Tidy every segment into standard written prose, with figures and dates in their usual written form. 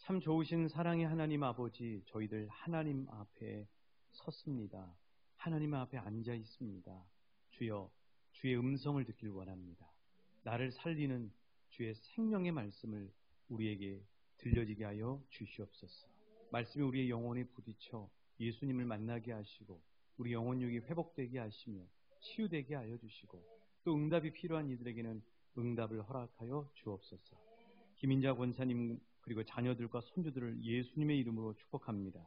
참 좋으신 사랑의 하나님 아버지, 저희들 하나님 앞에 섰습니다. 하나님 앞에 앉아 있습니다. 주여, 주의 음성을 듣길 원합니다. 나를 살리는 주의 생명의 말씀을 우리에게 들려지게 하여 주시옵소서. 말씀이 우리의 영혼에 부딪혀 예수님을 만나게 하시고 우리 영혼력이 회복되게 하시며 치유되게 하여 주시고 또 응답이 필요한 이들에게는 응답을 허락하여 주옵소서. 김인자 권사님 그리고 자녀들과 손주들을 예수님의 이름으로 축복합니다.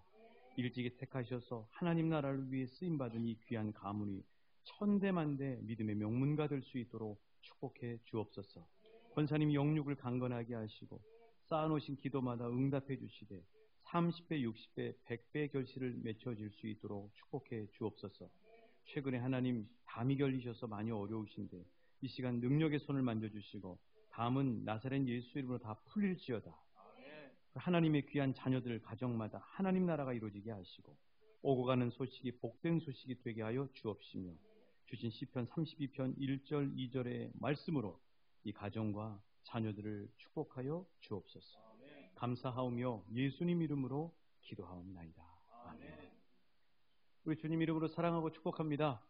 일찍이 택하셔서 하나님 나라를 위해 쓰임받은 이 귀한 가문이 천대만대 믿음의 명문가 될 수 있도록 축복해 주옵소서. 권사님이 영육을 강건하게 하시고 쌓아놓으신 기도마다 응답해 주시되 30배, 60배, 100배의 결실을 맺혀질 수 있도록 축복해 주옵소서. 최근에 하나님 담이 결리셔서 많이 어려우신데 이 시간 능력의 손을 만져주시고 담은 나사렛 예수 이름으로 다 풀릴지어다. 하나님의 귀한 자녀들 가정마다 하나님 나라가 이루어지게 하시고 오고 가는 소식이 복된 소식이 되게 하여 주옵시며 주신 시편 32편 1절 2절의 말씀으로 이 가정과 자녀들을 축복하여 주옵소서. 감사하오며 예수님 이름으로 기도하옵나이다. 아멘. 우리 주님 이름으로 사랑하고 축복합니다.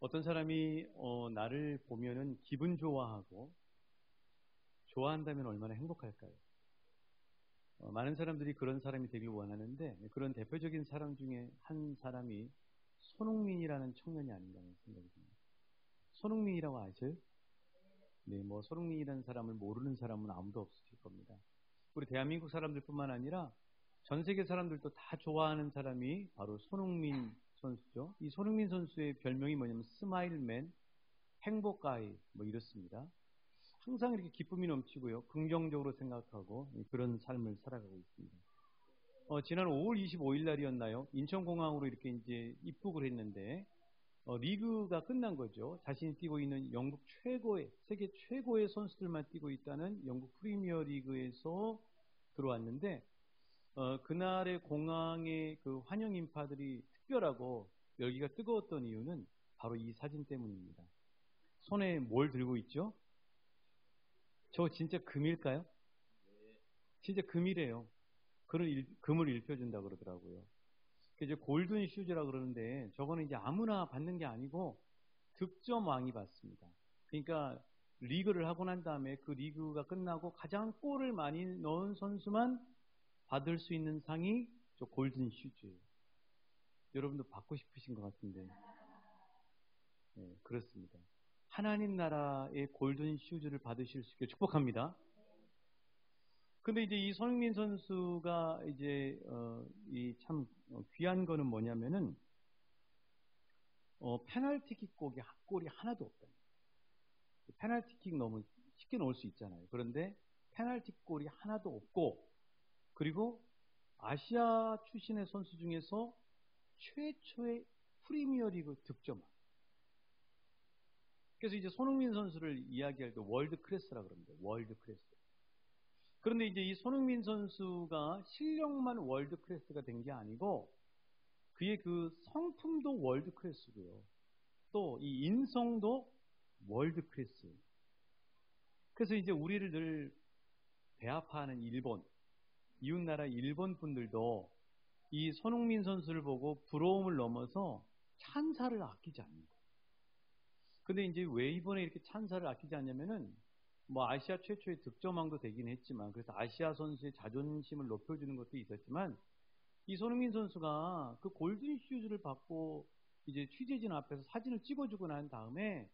어떤 사람이 나를 보면은 기분 좋아하고 좋아한다면 얼마나 행복할까요? 많은 사람들이 그런 사람이 되길 원하는데 그런 대표적인 사람 중에 한 사람이 손흥민이라는 청년이 아닌가 하는 생각이 듭니다. 손흥민이라고 아세요? 네, 뭐 손흥민이라는 사람을 모르는 사람은 아무도 없을 겁니다. 우리 대한민국 사람들뿐만 아니라 전 세계 사람들도 다 좋아하는 사람이 바로 손흥민 선수죠. 이 손흥민 선수의 별명이 뭐냐면 스마일맨, 행복가이 뭐 이렇습니다. 항상 이렇게 기쁨이 넘치고요. 긍정적으로 생각하고 그런 삶을 살아가고 있습니다. 지난 5월 25일 날이었나요? 인천공항으로 이렇게 이제 입국을 했는데 리그가 끝난 거죠. 자신이 뛰고 있는 영국 최고의 세계 최고의 선수들만 뛰고 있다는 영국 프리미어 리그에서 들어왔는데 그날의 공항의 그 환영 인파들이 특별하고 열기가 뜨거웠던 이유는 바로 이 사진 때문입니다. 손에 뭘 들고 있죠? 저 진짜 금일까요? 진짜 금이래요. 금을 일펴준다 그러더라고요. 이제 골든 슈즈라 그러는데 저거는 이제 아무나 받는 게 아니고 득점왕이 받습니다. 그러니까 리그를 하고 난 다음에 그 리그가 끝나고 가장 골을 많이 넣은 선수만 받을 수 있는 상이 저 골든 슈즈예요. 여러분도 받고 싶으신 것 같은데. 네, 그렇습니다. 하나님 나라의 골든 슈즈를 받으실 수 있게 축복합니다. 근데 이제 이 손흥민 선수가 이제 이 참 귀한 거는 뭐냐면은 페널티킥 골이 하나도 없다. 페널티킥 너무 쉽게 넣을 수 있잖아요. 그런데 페널티킥 골이 하나도 없고 그리고 아시아 출신의 선수 중에서 최초의 프리미어리그 득점왕. 그래서 이제 손흥민 선수를 이야기할 때 월드 클래스라고 그럽니다. 월드 클래스. 그런데 이제 이 손흥민 선수가 실력만 월드 클래스가 된 게 아니고 그의 그 성품도 월드 클래스고요. 또 이 인성도 월드 클래스. 그래서 이제 우리를 늘 배아파하는 일본, 이웃나라 일본 분들도 이 손흥민 선수를 보고 부러움을 넘어서 찬사를 아끼지 않는 거예요. 근데 이제 왜 이번에 이렇게 찬사를 아끼지 않냐면은 뭐 아시아 최초의 득점왕도 되긴 했지만 그래서 아시아 선수의 자존심을 높여주는 것도 있었지만 이 손흥민 선수가 그 골든 슈즈를 받고 이제 취재진 앞에서 사진을 찍어주고 난 다음에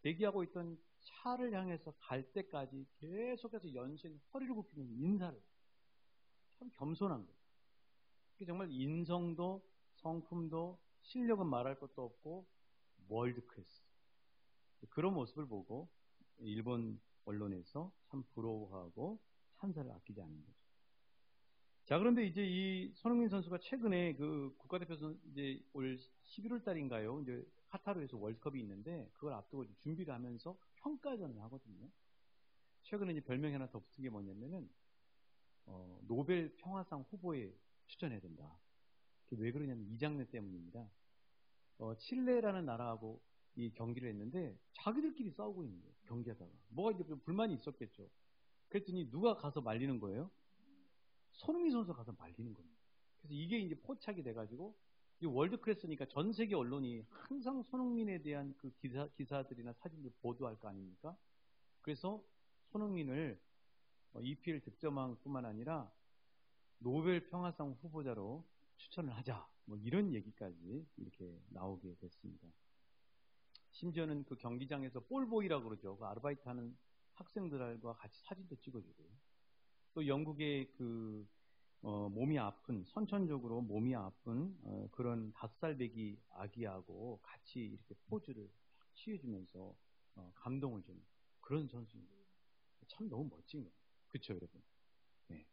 대기하고 있던 차를 향해서 갈 때까지 계속해서 연신 허리를 굽히는 인사를 참 겸손한 거예요. 정말 인성도 성품도 실력은 말할 것도 없고 월드 클래스. 그런 모습을 보고 일본 언론에서 참 부러워하고 찬사를 아끼지 않는 거죠. 자, 그런데 이제 이 손흥민 선수가 최근에 그 국가대표 이제 올 11월 달인가요? 이제 카타르에서 월드컵이 있는데 그걸 앞두고 준비를 하면서 평가전을 하거든요. 최근에 이제 별명이 하나 더 붙은 게 뭐냐면은 노벨 평화상 후보에 추천해야 된다. 왜 그러냐면 이 장면 때문입니다. 칠레라는 나라하고 이 경기를 했는데 자기들끼리 싸우고 있는 거예요. 경기하다가. 뭐가 이제 좀 불만이 있었겠죠. 그랬더니 누가 가서 말리는 거예요? 손흥민 선수가 가서 말리는 겁니다. 그래서 이게 이제 포착이 돼가지고 이 월드 클래스니까 전 세계 언론이 항상 손흥민에 대한 그 기사들이나 사진들 보도할 거 아닙니까? 그래서 손흥민을 EPL 득점왕뿐만 아니라 노벨 평화상 후보자로 추천을 하자. 뭐 이런 얘기까지 이렇게 나오게 됐습니다. 심지어는 그 경기장에서 볼보이라고 그러죠. 그 아르바이트하는 학생들과 같이 사진도 찍어주고요. 또 영국의 그 몸이 아픈, 선천적으로 몸이 아픈 그런 5살 배기 아기하고 같이 이렇게 포즈를 취해주면서 감동을 주는 그런 선수입니다. 참 너무 멋진 거예요. 그렇죠, 여러분? 네.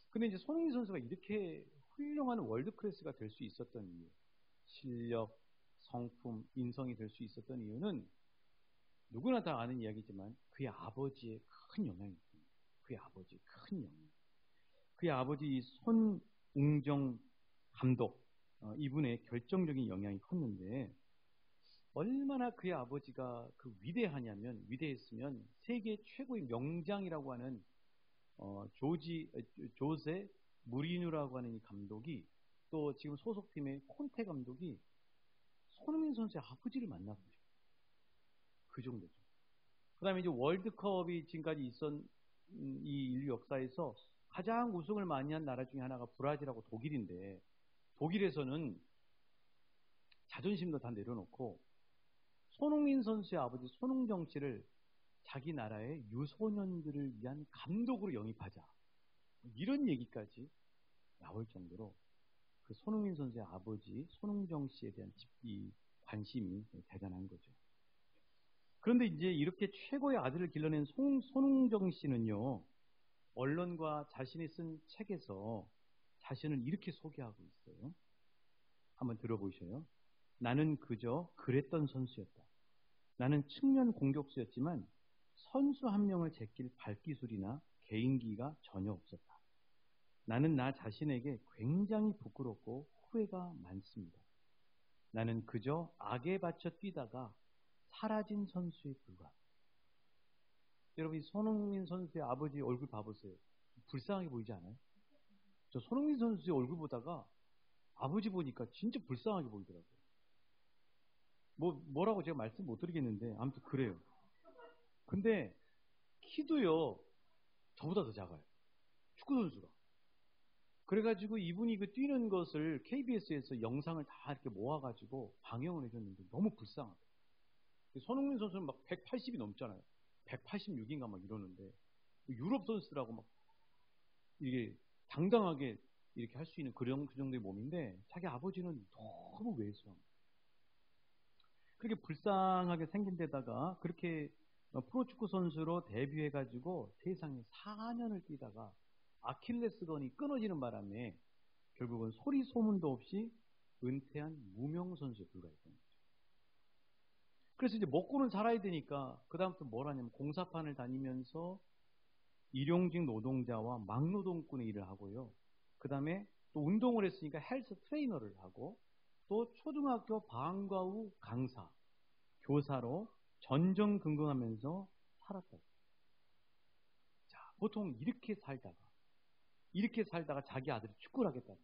근데 이제 손흥민 선수가 이렇게 훌륭한 월드 클래스가 될 수 있었던 이유, 실력, 성품, 인성이 될 수 있었던 이유는 누구나 다 아는 이야기지만 그의 아버지의 큰 영향이 있습니다. 그의 아버지의 큰 영향. 그의 아버지 손웅정 감독, 이분의 결정적인 영향이 컸는데 얼마나 그의 아버지가 그 위대했으면 세계 최고의 명장이라고 하는 조세 무리뉴라고 하는 이 감독이 또 지금 소속팀의 콘테 감독이 손흥민 선수의 아버지를 만나보고 싶어요. 그 정도죠. 그 다음에 이제 월드컵이 지금까지 있었 이 인류 역사에서 가장 우승을 많이 한 나라 중에 하나가 브라질하고 독일인데 독일에서는 자존심도 다 내려놓고 손흥민 선수의 아버지 손흥정 씨를 자기 나라의 유소년들을 위한 감독으로 영입하자. 이런 얘기까지 나올 정도로 그 손흥민 선수의 아버지 손흥정 씨에 대한 이 관심이 대단한 거죠. 그런데 이제 이렇게 최고의 아들을 길러낸 손흥정 씨는요, 언론과 자신이 쓴 책에서 자신을 이렇게 소개하고 있어요. 한번 들어보셔요. 나는 그저 그랬던 선수였다. 나는 측면 공격수였지만 선수 한 명을 제낄 발기술이나 개인기가 전혀 없었다. 나는 나 자신에게 굉장히 부끄럽고 후회가 많습니다. 나는 그저 악에 받쳐 뛰다가 사라진 선수에 불과합니다. 여러분, 이 손흥민 선수의 아버지 얼굴 봐보세요. 불쌍하게 보이지 않아요? 저 손흥민 선수의 얼굴 보다가 아버지 보니까 진짜 불쌍하게 보이더라고요. 뭐라고 제가 말씀 못 드리겠는데, 아무튼 그래요. 근데 키도요, 저보다 더 작아요. 축구선수가. 그래가지고 이분이 그 뛰는 것을 KBS에서 영상을 다 이렇게 모아가지고 방영을 해줬는데 너무 불쌍하다. 손흥민 선수는 막 180이 넘잖아요. 186인가 막 이러는데 유럽 선수라고 막 이게 당당하게 이렇게 할 수 있는 그 정도의 몸인데 자기 아버지는 너무 왜소한 거예요. 그렇게 불쌍하게 생긴 데다가 그렇게 프로축구 선수로 데뷔해가지고 세상에 4년을 뛰다가 아킬레스건이 끊어지는 바람에 결국은 소리 소문도 없이 은퇴한 무명 선수에 불과했던 거죠. 그래서 이제 먹고는 살아야 되니까 그다음부터 뭘 하냐면 공사판을 다니면서 일용직 노동자와 막노동꾼의 일을 하고요. 그 다음에 또 운동을 했으니까 헬스 트레이너를 하고 또 초등학교 방과 후 강사, 교사로 전전긍긍하면서 살았다. 자, 보통 이렇게 살다가 자기 아들이 축구를 하겠다.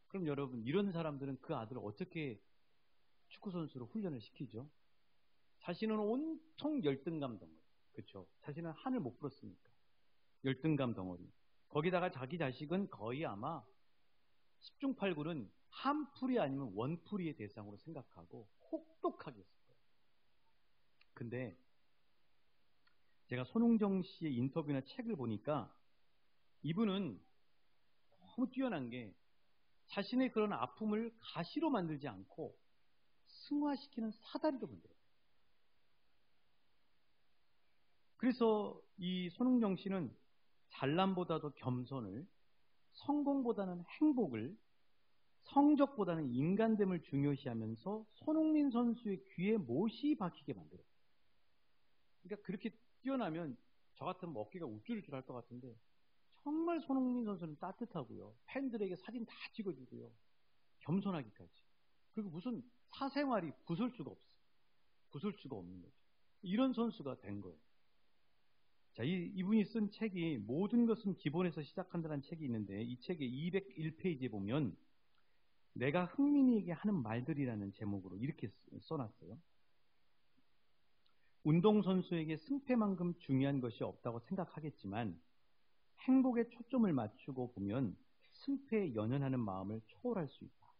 그럼 여러분, 이런 사람들은 그 아들을 어떻게 축구 선수로 훈련을 시키죠? 자신은 온통 열등감 덩어리. 그렇죠? 자신은 한을 못 풀었으니까. 열등감 덩어리. 거기다가 자기 자식은 거의 아마 10중 8구는 한풀이 아니면 원풀이의 대상으로 생각하고 혹독하게 했을 거예요. 근데 제가 손흥정 씨의 인터뷰나 책을 보니까 이분은 너무 뛰어난 게 자신의 그런 아픔을 가시로 만들지 않고 승화시키는 사다리로 만들어요. 그래서 이 손흥정 씨는 잘남보다도 겸손을, 성공보다는 행복을, 성적보다는 인간됨을 중요시하면서 손흥민 선수의 귀에 못이 박히게 만들어요. 그러니까 그렇게 뛰어나면 저 같으면 어깨가 우쭐우쭐 할 것 같은데 정말 손흥민 선수는 따뜻하고요. 팬들에게 사진 다 찍어주고요. 겸손하기까지. 그리고 무슨 사생활이 부술 수가 없어요. 부술 수가 없는 거죠. 이런 선수가 된 거예요. 자, 이분이 쓴 책이 모든 것은 기본에서 시작한다는 책이 있는데 이 책의 201페이지에 보면 내가 흥민이에게 하는 말들이라는 제목으로 이렇게 써놨어요. 운동선수에게 승패만큼 중요한 것이 없다고 생각하겠지만 행복에 초점을 맞추고 보면 승패에 연연하는 마음을 초월할 수 있다.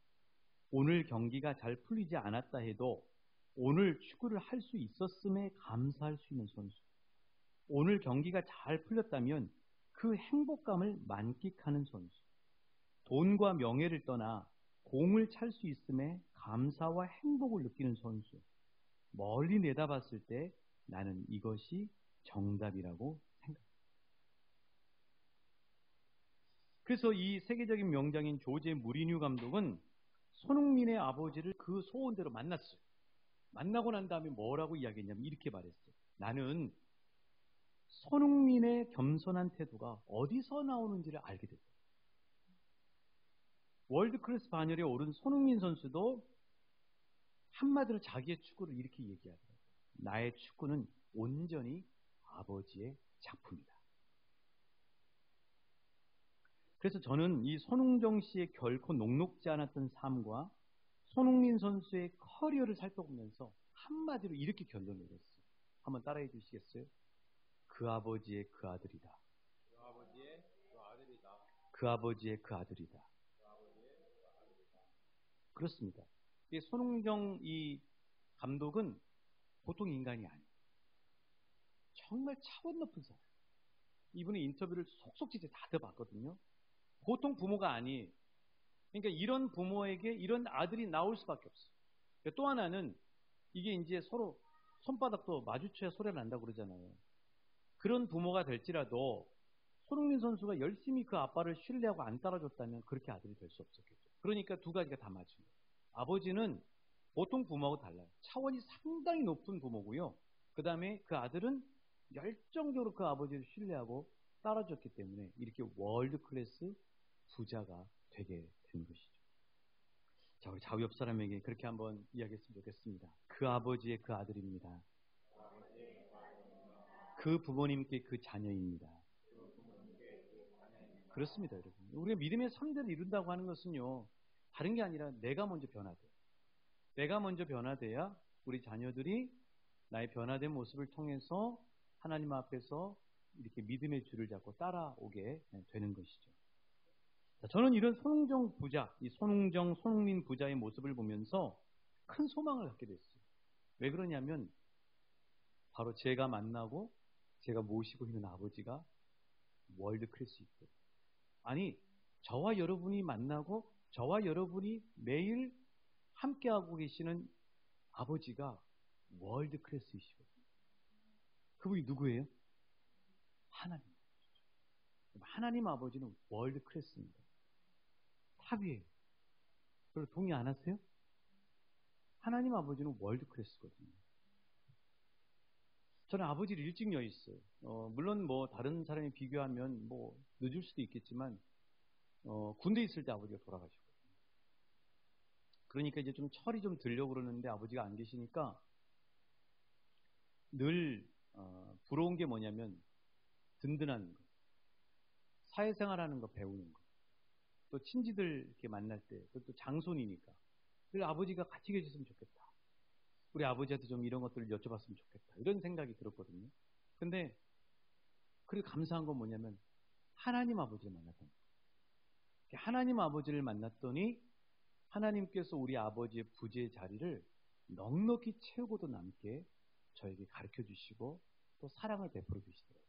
오늘 경기가 잘 풀리지 않았다 해도 오늘 축구를 할 수 있었음에 감사할 수 있는 선수. 오늘 경기가 잘 풀렸다면 그 행복감을 만끽하는 선수. 돈과 명예를 떠나 공을 찰 수 있음에 감사와 행복을 느끼는 선수. 멀리 내다봤을 때 나는 이것이 정답이라고 생각합니다. 그래서 이 세계적인 명장인 조제 무리뉴 감독은 손흥민의 아버지를 그 소원대로 만났어요. 만나고 난 다음에 뭐라고 이야기했냐면 이렇게 말했어요. 나는 손흥민의 겸손한 태도가 어디서 나오는지를 알게 됐다. 월드클래스 반열에 오른 손흥민 선수도 한마디로 자기의 축구를 이렇게 얘기하더라고요. 나의 축구는 온전히 아버지의 작품이다. 그래서 저는 이 손흥정 씨의 결코 녹록지 않았던 삶과 손흥민 선수의 커리어를 살펴보면서 한마디로 이렇게 결론을 내렸어요. 한번 따라해 주시겠어요? 그 아버지의 그 아들이다. 그 아버지의 그 아들이다. 그 아버지의 그 아들이다. 그렇습니다. 이 손흥정 이 감독은 보통 인간이 아니에요. 정말 차원 높은 사람. 이분의 인터뷰를 속속 진짜 다 들어봤거든요. 보통 부모가 아니에요. 그러니까 이런 부모에게 이런 아들이 나올 수밖에 없어요. 그러니까 또 하나는 이게 이제 서로 손바닥도 마주쳐야 소리가 난다고 그러잖아요. 그런 부모가 될지라도 손흥민 선수가 열심히 그 아빠를 신뢰하고 안 따라줬다면 그렇게 아들이 될 수 없었겠죠. 그러니까 두 가지가 다 맞은 거예요. 아버지는 보통 부모하고 달라요. 차원이 상당히 높은 부모고요. 그 다음에 그 아들은 열정적으로 그 아버지를 신뢰하고 따라줬기 때문에 이렇게 월드 클래스 부자가 되게 된 것이죠. 자, 우리 좌우 옆 사람에게 그렇게 한번 이야기했으면 좋겠습니다. 그 아버지의 그 아들입니다. 그 부모님께 그 자녀입니다. 그렇습니다, 여러분. 우리가 믿음의 선대를 이룬다고 하는 것은요, 다른 게 아니라 내가 먼저 변화돼요. 내가 먼저 변화돼야 우리 자녀들이 나의 변화된 모습을 통해서 하나님 앞에서 이렇게 믿음의 줄을 잡고 따라오게 되는 것이죠. 자, 저는 이런 손흥정 부자, 이 손흥민 부자의 모습을 보면서 큰 소망을 갖게 됐어요. 왜 그러냐면 바로 제가 만나고 제가 모시고 있는 아버지가 월드 클래스이고, 아니 저와 여러분이 만나고 저와 여러분이 매일 함께하고 계시는 아버지가 월드 클래스이시거든요. 그분이 누구예요? 하나님. 하나님 아버지는 월드 클래스입니다. 탑이에요. 그리고 동의 안 하세요? 하나님 아버지는 월드 클래스거든요. 저는 아버지를 일찍 여의했어요. 물론 뭐 다른 사람이 비교하면 뭐 늦을 수도 있겠지만 군대에 있을 때 아버지가 돌아가셨거든요. 그러니까 이제 좀 철이 좀 들려고 그러는데 아버지가 안 계시니까 늘 부러운 게 뭐냐면 든든한 거, 사회생활하는 거 배우는 거, 또 친지들 이렇게 만날 때, 또 장손이니까 늘 아버지가 같이 계셨으면 좋겠다. 우리 아버지한테 좀 이런 것들을 여쭤봤으면 좋겠다. 이런 생각이 들었거든요. 근데 그리고 감사한 건 뭐냐면 하나님 아버지를 만났던 거예요. 하나님 아버지를 만났더니 하나님께서 우리 아버지의 부재의 자리를 넉넉히 채우고도 남게 저에게 가르쳐 주시고 또 사랑을 베풀어 주시더라고요.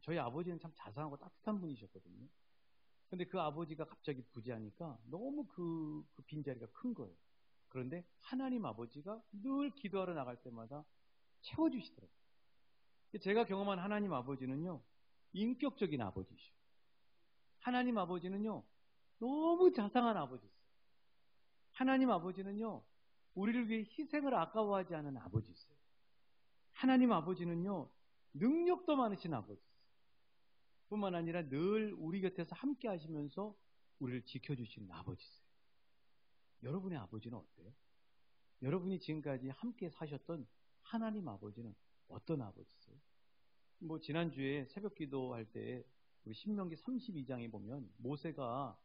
저희 아버지는 참 자상하고 따뜻한 분이셨거든요. 근데 그 아버지가 갑자기 부재하니까 너무 그 빈자리가 큰 거예요. 그런데 하나님 아버지가 늘 기도하러 나갈 때마다 채워주시더라고요. 제가 경험한 하나님 아버지는요, 인격적인 아버지시죠. 하나님 아버지는요, 너무 자상한 아버지세요. 하나님 아버지는요, 우리를 위해 희생을 아까워하지 않은 아버지세요. 하나님 아버지는요, 능력도 많으신 아버지세요. 뿐만 아니라 늘 우리 곁에서 함께 하시면서 우리를 지켜주시는 아버지세요. 여러분의 아버지는 어때요? 여러분이 지금까지 함께 사셨던 하나님 아버지는 어떤 아버지세요? 뭐 지난주에 새벽 기도할 때 우리 신명기 32장에 보면 모세가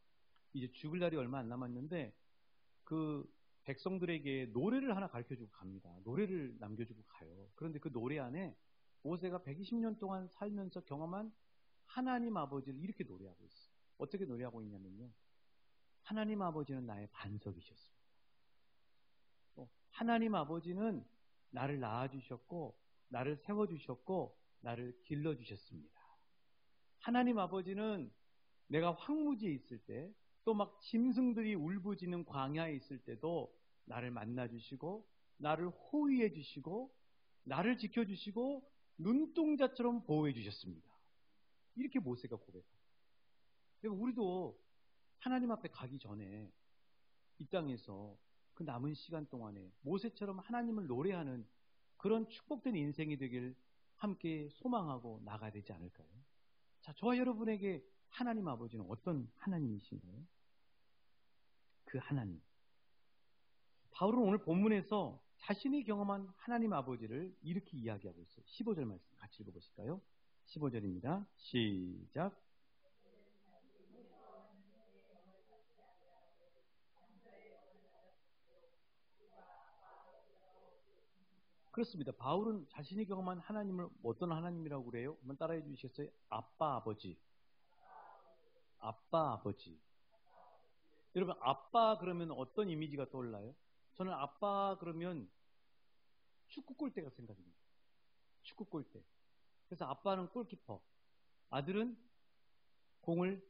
이제 죽을 날이 얼마 안 남았는데 그 백성들에게 노래를 하나 가르쳐주고 갑니다. 노래를 남겨주고 가요. 그런데 그 노래 안에 모세가 120년 동안 살면서 경험한 하나님 아버지를 이렇게 노래하고 있어요. 어떻게 노래하고 있냐면요. 하나님 아버지는 나의 반석이셨습니다. 또 하나님 아버지는 나를 낳아주셨고 나를 세워주셨고 나를 길러주셨습니다. 하나님 아버지는 내가 황무지에 있을 때 또 막 짐승들이 울부짖는 광야에 있을 때도 나를 만나주시고 나를 호위해 주시고 나를 지켜주시고 눈동자처럼 보호해 주셨습니다. 이렇게 모세가 고백합니다. 우리도 하나님 앞에 가기 전에 이 땅에서 그 남은 시간 동안에 모세처럼 하나님을 노래하는 그런 축복된 인생이 되길 함께 소망하고 나가야 되지 않을까요? 자, 저와 여러분에게 하나님 아버지는 어떤 하나님이신가요? 그 하나님. 바울은 오늘 본문에서 자신이 경험한 하나님 아버지를 이렇게 이야기하고 있어요. 15절 말씀 같이 읽어보실까요? 15절입니다. 시작. 그렇습니다. 바울은 자신이 경험한 하나님을 어떤 하나님이라고 그래요? 한번 따라해 주시겠어요? 아빠, 아버지. 아빠, 아버지. 여러분, 아빠 그러면 어떤 이미지가 떠올라요? 저는 아빠 그러면 축구 골대가 생각입니다. 축구 골대. 그래서 아빠는 골키퍼, 아들은 공을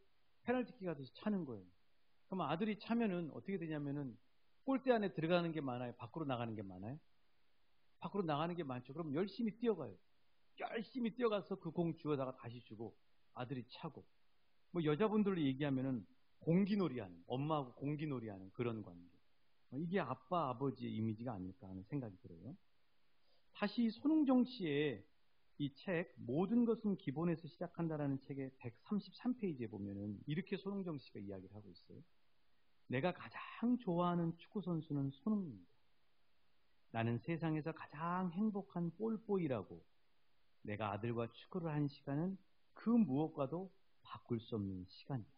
페널티킥 하듯이 차는 거예요. 그럼 아들이 차면은 어떻게 되냐면은 골대 안에 들어가는 게 많아요? 밖으로 나가는 게 많아요? 밖으로 나가는 게 많죠. 그럼 열심히 뛰어가요. 열심히 뛰어가서 그 공 주워다가 다시 주고 아들이 차고. 뭐 여자분들로 얘기하면은 공기놀이하는, 엄마하고 공기놀이하는 그런 관계. 이게 아빠, 아버지의 이미지가 아닐까 하는 생각이 들어요. 다시 손흥정 씨의 이 책 모든 것은 기본에서 시작한다라는 책의 133페이지에 보면은 이렇게 손흥정 씨가 이야기를 하고 있어요. 내가 가장 좋아하는 축구 선수는 손흥민입니다. 나는 세상에서 가장 행복한 볼보이라고 내가 아들과 축구를 한 시간은 그 무엇과도 바꿀 수 없는 시간이다.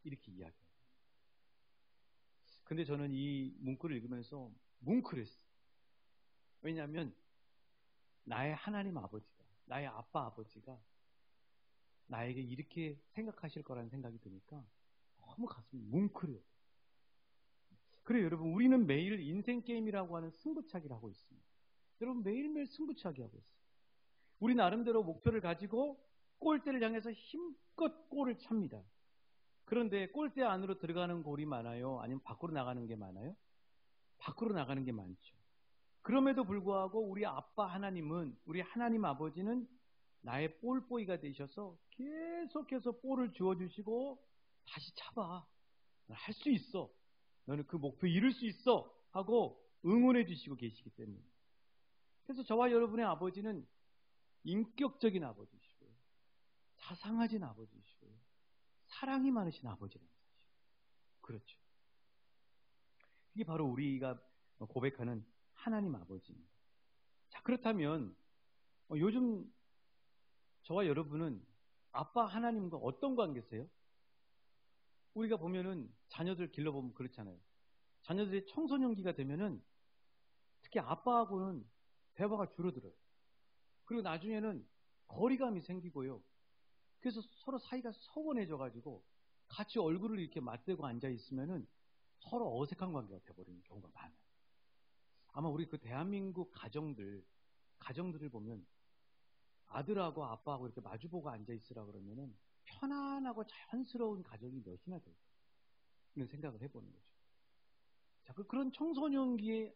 이렇게 이야기해요. 근데 저는 이 문구를 읽으면서 뭉클했어요. 왜냐하면 나의 하나님 아버지가, 나의 아빠 아버지가 나에게 이렇게 생각하실 거라는 생각이 드니까 너무 가슴이 뭉클해요. 그래요, 여러분. 우리는 매일 인생 게임이라고 하는 승부차기를 하고 있습니다. 여러분, 매일매일 승부차기 하고 있어요. 우리 나름대로 목표를 가지고 골대를 향해서 힘껏 골을 찹니다. 그런데 골대 안으로 들어가는 골이 많아요? 아니면 밖으로 나가는 게 많아요? 밖으로 나가는 게 많죠. 그럼에도 불구하고 우리 아빠 하나님은, 우리 하나님 아버지는 나의 볼보이가 되셔서 계속해서 볼을 주어주시고 다시 차봐. 할 수 있어. 너는 그 목표 이룰 수 있어. 하고 응원해 주시고 계시기 때문에. 그래서 저와 여러분의 아버지는 인격적인 아버지시고요. 자상하신 아버지시고요. 사랑이 많으신 아버지라는 사실. 그렇죠. 이게 바로 우리가 고백하는 하나님 아버지입니다. 자, 그렇다면 요즘 저와 여러분은 아빠 하나님과 어떤 관계세요? 우리가 보면은 자녀들 길러보면 그렇잖아요. 자녀들이 청소년기가 되면은 특히 아빠하고는 대화가 줄어들어요. 그리고 나중에는 거리감이 생기고요. 그래서 서로 사이가 서운해져가지고 같이 얼굴을 이렇게 맞대고 앉아 있으면은 서로 어색한 관계가 돼버리는 경우가 많아요. 아마 우리 그 대한민국 가정들을 보면 아들하고 아빠하고 이렇게 마주보고 앉아 있으라 그러면은 편안하고 자연스러운 가정이 몇이나 될까? 이런 생각을 해보는 거죠. 자, 그런 청소년기의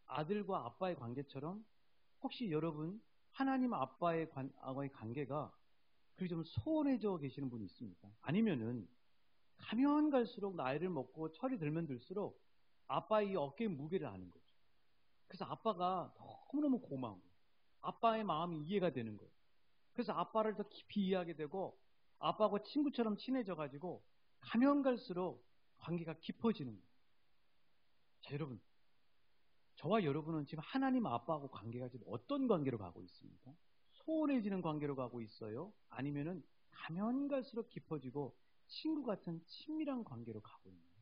아들과 아빠의 관계처럼 혹시 여러분 하나님 아빠의 관계가 그렇게 좀 소원해져 계시는 분이 있습니까? 아니면은 가면 갈수록 나이를 먹고 철이 들면 들수록 아빠의 이 어깨의 무게를 아는 거죠. 그래서 아빠가 너무너무 고마운 거예요. 아빠의 마음이 이해가 되는 거예요. 그래서 아빠를 더 깊이 이해하게 되고 아빠하고 친구처럼 친해져가지고 가면 갈수록 관계가 깊어지는 거예요. 자, 여러분, 저와 여러분은 지금 하나님 아빠하고 관계가 지금 어떤 관계로 가고 있습니까? 소원해지는 관계로 가고 있어요? 아니면은 가면 갈수록 깊어지고 친구 같은 친밀한 관계로 가고 있나요?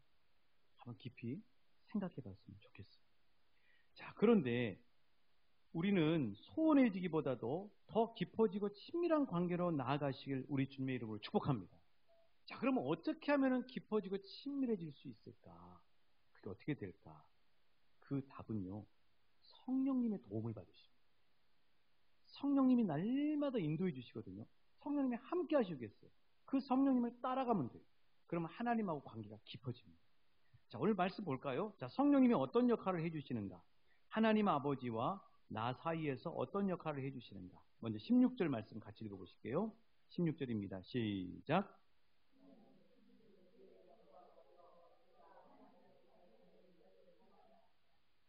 한번 깊이 생각해 봤으면 좋겠어요. 자, 그런데 우리는 소원해지기보다도 더 깊어지고 친밀한 관계로 나아가시길 우리 주님의 이름으로 축복합니다. 자, 그러면 어떻게 하면 깊어지고 친밀해질 수 있을까? 그게 어떻게 될까? 그 답은요, 성령님의 도움을 받으십니다. 성령님이 날마다 인도해 주시거든요. 성령님이 함께 하시겠어요. 그 성령님을 따라가면 돼요. 그러면 하나님하고 관계가 깊어집니다. 자, 오늘 말씀 볼까요? 자, 성령님이 어떤 역할을 해주시는가? 하나님 아버지와 나 사이에서 어떤 역할을 해주시는가? 먼저 16절 말씀 같이 읽어보실게요. 16절입니다. 시작.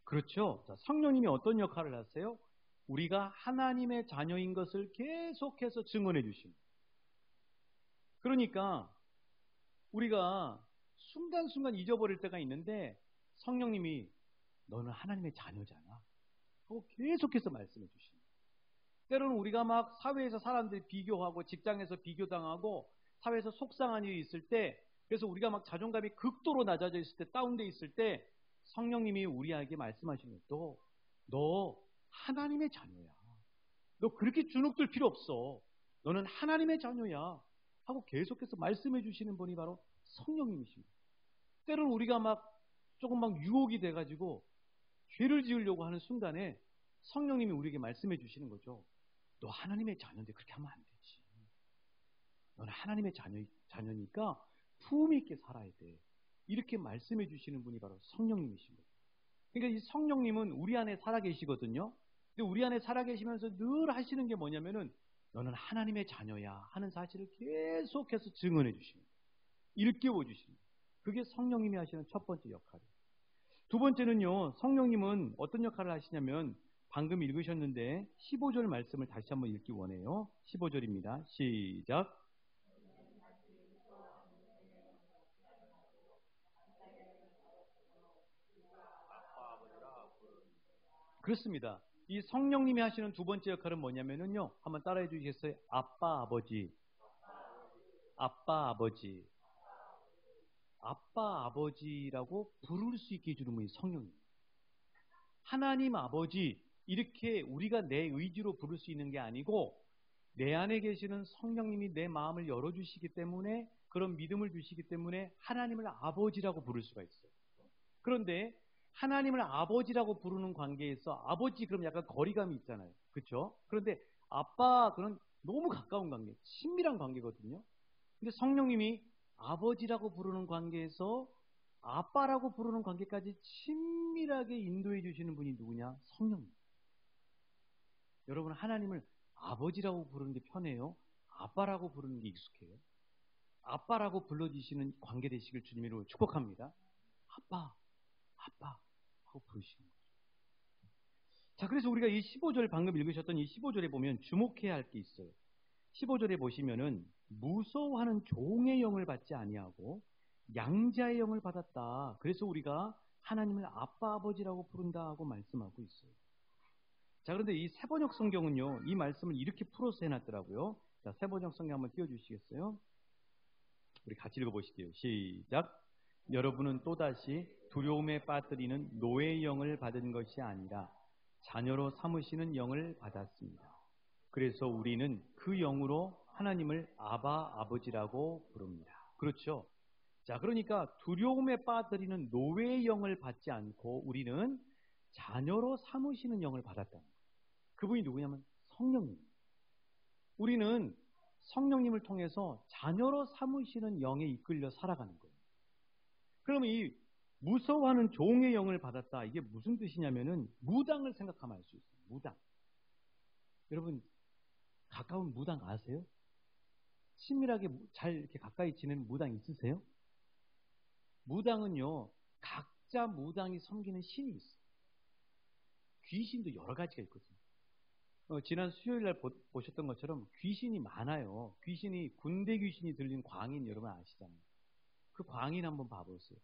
그렇죠. 자, 성령님이 어떤 역할을 하세요? 우리가 하나님의 자녀인 것을 계속해서 증언해 주십니다. 그러니까 우리가 순간순간 잊어버릴 때가 있는데 성령님이 너는 하나님의 자녀잖아 하고 계속해서 말씀해 주십니다. 때로는 우리가 막 사회에서 사람들이 비교하고 직장에서 비교당하고 사회에서 속상한 일이 있을 때, 그래서 우리가 막 자존감이 극도로 낮아져 있을 때, 다운돼 있을 때 성령님이 우리에게 말씀하시는 것도 너 하나님의 자녀야. 너 그렇게 주눅들 필요 없어. 너는 하나님의 자녀야 하고 계속해서 말씀해 주시는 분이 바로 성령님이십니다. 때로는 우리가 막 조금 막 유혹이 돼가지고 죄를 지으려고 하는 순간에 성령님이 우리에게 말씀해 주시는 거죠. 너 하나님의 자녀인데 그렇게 하면 안 되지. 너는 하나님의 자녀니까 품위 있게 살아야 돼. 이렇게 말씀해 주시는 분이 바로 성령님이신 거죠. 그러니까 이 성령님은 우리 안에 살아 계시거든요. 근데 우리 안에 살아 계시면서 늘 하시는 게 뭐냐면은 너는 하나님의 자녀야 하는 사실을 계속해서 증언해 주십니다. 일깨워 주십니다. 그게 성령님이 하시는 첫 번째 역할이에요. 두 번째는요, 성령님은 어떤 역할을 하시냐면 방금 읽으셨는데 15절 말씀을 다시 한번 읽기 원해요. 15절입니다. 시작. 그렇습니다. 이 성령님이 하시는 두 번째 역할은 뭐냐면요, 한번 따라해 주시겠어요? 아빠, 아버지. 아빠, 아버지. 아빠, 아버지라고 부를 수 있게 해주는 분이 성령님. 하나님 아버지, 이렇게 우리가 내 의지로 부를 수 있는 게 아니고 내 안에 계시는 성령님이 내 마음을 열어주시기 때문에, 그런 믿음을 주시기 때문에 하나님을 아버지라고 부를 수가 있어요. 그런데 하나님을 아버지라고 부르는 관계에서 아버지 그럼 약간 거리감이 있잖아요. 그렇죠? 그런데 아빠 그런 너무 가까운 관계, 친밀한 관계거든요. 근데 성령님이 아버지라고 부르는 관계에서 아빠라고 부르는 관계까지 친밀하게 인도해 주시는 분이 누구냐? 성령님. 여러분, 하나님을 아버지라고 부르는 게 편해요? 아빠라고 부르는 게 익숙해요? 아빠라고 불러주시는 관계 되시길 주님으로 축복합니다. 아빠, 아빠 하고 부르시는 거죠. 자, 그래서 우리가 이 15절 방금 읽으셨던 이 15절에 보면 주목해야 할 게 있어요. 15절에 보시면은 무서워하는 종의 영을 받지 아니하고 양자의 영을 받았다. 그래서 우리가 하나님을 아빠 아버지라고 부른다 하고 말씀하고 있어요. 자, 그런데 이 세번역 성경은요, 이 말씀을 이렇게 풀어서 해놨더라고요. 자, 세번역 성경 한번 띄워주시겠어요? 우리 같이 읽어보실게요. 시작. 여러분은 또다시 두려움에 빠뜨리는 노예의 영을 받은 것이 아니라 자녀로 삼으시는 영을 받았습니다. 그래서 우리는 그 영으로 하나님을 아바 아버지라고 부릅니다. 그렇죠? 자, 그러니까 두려움에 빠뜨리는 노예의 영을 받지 않고 우리는 자녀로 삼으시는 영을 받았다는 거예요. 그분이 누구냐면 성령님. 우리는 성령님을 통해서 자녀로 삼으시는 영에 이끌려 살아가는 거예요. 그러면 이 무서워하는 종의 영을 받았다. 이게 무슨 뜻이냐면은 무당을 생각하면 알 수 있어요. 무당. 여러분, 가까운 무당 아세요? 친밀하게 잘 이렇게 가까이 지내는 무당 있으세요? 무당은요, 각자 무당이 섬기는 신이 있어요. 귀신도 여러 가지가 있거든요. 지난 수요일 날 보셨던 것처럼 귀신이 많아요. 귀신이, 군대 귀신이 들린 광인 여러분 아시잖아요. 그 광인 한번 봐보세요.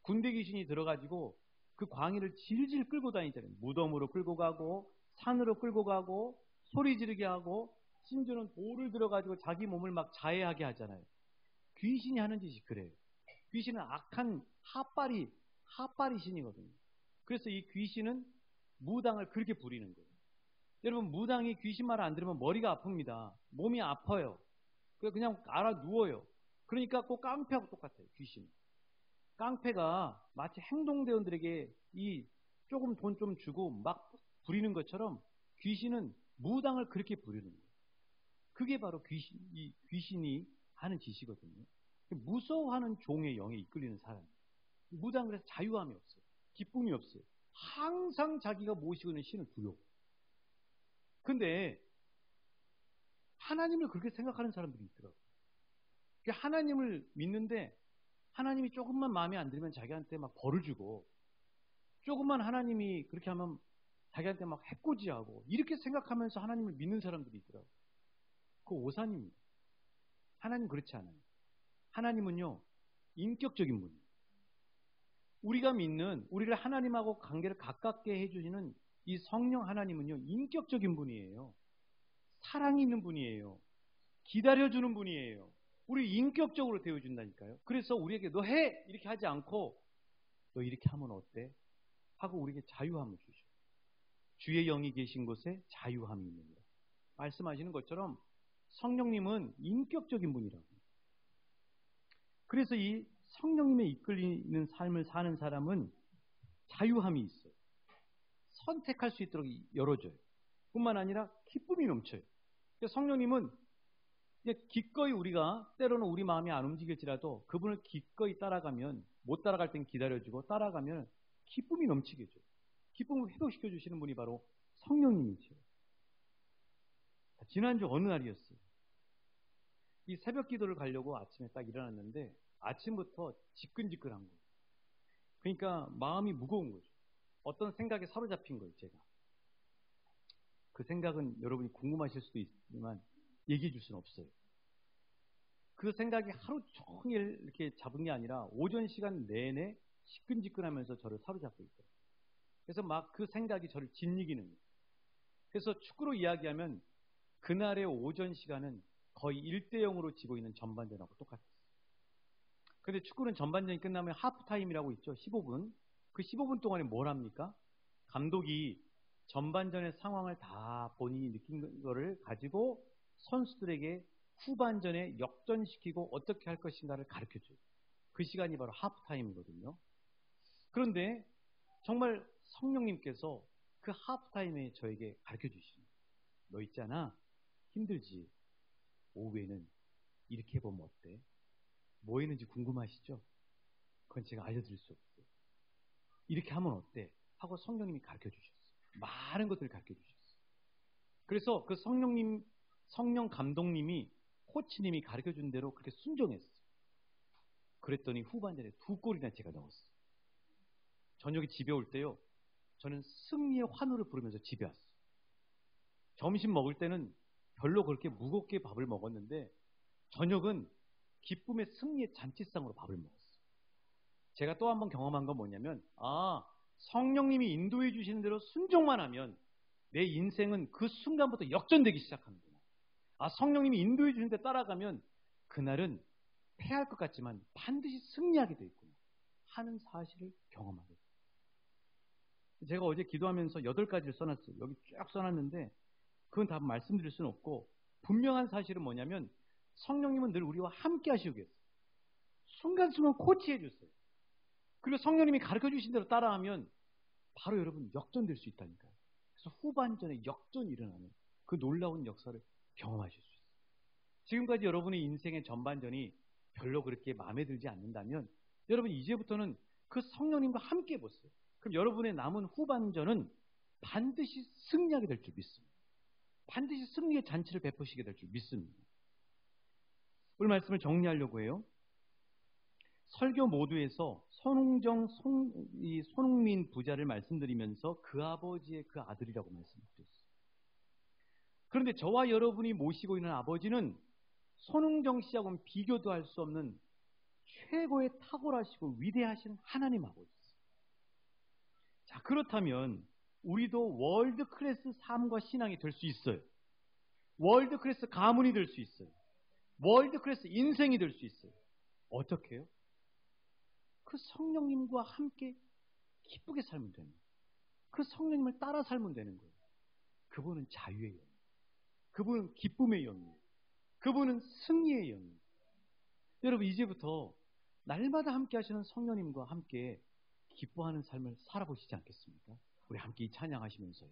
군대 귀신이 들어가지고 그 광인을 질질 끌고 다니잖아요. 무덤으로 끌고 가고 산으로 끌고 가고 소리 지르게 하고 심지어는 돌을 들어가지고 자기 몸을 막 자해하게 하잖아요. 귀신이 하는 짓이 그래요. 귀신은 악한 핫바리 신이거든요. 그래서 이 귀신은 무당을 그렇게 부리는 거예요. 여러분, 무당이 귀신 말을 안 들으면 머리가 아픕니다. 몸이 아파요. 그냥 알아 누워요. 그러니까 꼭 깡패하고 똑같아요. 귀신. 깡패가 마치 행동대원들에게 이 조금 돈 좀 주고 막 부리는 것처럼 귀신은 무당을 그렇게 부리는 거예요. 그게 바로 귀신이 하는 짓이거든요. 무서워하는 종의 영에 이끌리는 사람. 무당은 그래서 자유함이 없어요. 기쁨이 없어요. 항상 자기가 모시고 있는 신을 두려워. 근데 하나님을 그렇게 생각하는 사람들이 있더라고요. 하나님을 믿는데 하나님이 조금만 마음에 안 들면 자기한테 막 벌을 주고, 조금만 하나님이 그렇게 하면 자기한테 막 해코지하고, 이렇게 생각하면서 하나님을 믿는 사람들이 있더라고요. 그거 오산입니다. 하나님 그렇지 않아요. 하나님은요, 인격적인 분이에요. 우리가 믿는, 우리를 하나님하고 관계를 가깝게 해주시는 이 성령 하나님은요, 인격적인 분이에요. 사랑이 있는 분이에요. 기다려주는 분이에요. 우리 인격적으로 대해준다니까요. 그래서 우리에게 너 해! 이렇게 하지 않고 너 이렇게 하면 어때? 하고 우리에게 자유함을 주셔. 주의 영이 계신 곳에 자유함이 있느니라. 말씀하시는 것처럼 성령님은 인격적인 분이라고. 그래서 이 성령님의 이끌리는 삶을 사는 사람은 자유함이 있어요. 선택할 수 있도록 열어줘요. 뿐만 아니라 기쁨이 넘쳐요. 성령님은 기꺼이 우리가 때로는 우리 마음이 안 움직일지라도 그분을 기꺼이 따라가면, 못 따라갈 땐 기다려주고 따라가면 기쁨이 넘치게 해줘요. 기쁨을 회복시켜 주시는 분이 바로 성령님이죠. 지난주 어느 날이었어요. 이 새벽 기도를 가려고 아침에 딱 일어났는데 아침부터 지끈지끈한 거예요. 그러니까 마음이 무거운 거죠. 어떤 생각에 사로잡힌 거예요, 제가. 그 생각은 여러분이 궁금하실 수도 있지만 얘기해 줄 수는 없어요. 그 생각이 하루 종일 이렇게 잡은 게 아니라 오전 시간 내내 시끈지끈하면서 저를 사로잡고 있어요. 그래서 막 그 생각이 저를 짓이기는 거예요. 그래서 축구로 이야기하면 그날의 오전 시간은 거의 1대0으로 지고 있는 전반전하고 똑같았어요. 그런데 축구는 전반전이 끝나면 하프타임이라고 있죠. 15분. 그 15분 동안에 뭘 합니까? 감독이 전반전의 상황을 다 본인이 느낀 거를 가지고 선수들에게 후반전에 역전시키고 어떻게 할 것인가를 가르쳐줘요. 그 시간이 바로 하프타임이거든요. 그런데 정말 성령님께서 그 하프타임에 저에게 가르쳐주시는, 너 있잖아, 힘들지? 오후에는 이렇게 해보면 어때? 뭐 했는지 궁금하시죠? 그건 제가 알려드릴 수 없어요. 이렇게 하면 어때? 하고 성령님이 가르쳐주셨어요. 많은 것들을 가르쳐주셨어요. 그래서 그 성령 감독님이, 코치님이 가르쳐준 대로 그렇게 순종했어요. 그랬더니 후반전에 2골이나 제가 넣었어요. 저녁에 집에 올 때요, 저는 승리의 환호를 부르면서 집에 왔어요. 점심 먹을 때는 별로 그렇게 무겁게 밥을 먹었는데 저녁은 기쁨의 승리의 잔치상으로 밥을 먹었어요. 제가 또 한 번 경험한 건 뭐냐면, 성령님이 인도해 주시는 대로 순종만 하면 내 인생은 그 순간부터 역전되기 시작합니다. 성령님이 인도해 주시는 데 따라가면 그날은 패할 것 같지만 반드시 승리하게 돼 있구나 하는 사실을 경험하게 돼요. 제가 어제 기도하면서 8가지를 써놨어요. 여기 쫙 써놨는데 그건 다 말씀드릴 수는 없고, 분명한 사실은 뭐냐면 성령님은 늘 우리와 함께 하시고 계세요. 순간순간 코치해 주세요. 그리고 성령님이 가르쳐 주신 대로 따라하면 바로 여러분 역전될 수 있다니까요. 그래서 후반전에 역전이 일어나는 그 놀라운 역사를 경험하실 수 있어요. 지금까지 여러분의 인생의 전반전이 별로 그렇게 마음에 들지 않는다면 여러분 이제부터는 그 성령님과 함께 해보세요. 그럼 여러분의 남은 후반전은 반드시 승리하게 될 줄 믿습니다. 반드시 승리의 잔치를 베푸시게 될 줄 믿습니다. 오늘 말씀을 정리하려고 해요. 설교 모두에서 손흥민 부자를 말씀드리면서 그 아버지의 그 아들이라고 말씀드렸어요. 그런데 저와 여러분이 모시고 있는 아버지는 손흥정 씨하고는 비교도 할 수 없는 최고의 탁월하시고 위대하신 하나님 아버지였어요. 자, 그렇다면 우리도 월드 클래스 삶과 신앙이 될 수 있어요. 월드 클래스 가문이 될 수 있어요. 월드 클래스 인생이 될 수 있어요. 어떻게 해요? 그 성령님과 함께 기쁘게 살면 되는 거예요. 그 성령님을 따라 살면 되는 거예요. 그분은 자유의 영, 그분은 기쁨의 영이에요. 그분은 승리의 영이에요. 여러분 이제부터 날마다 함께 하시는 성령님과 함께 기뻐하는 삶을 살아보시지 않겠습니까? 우리 함께 찬양하시면서요.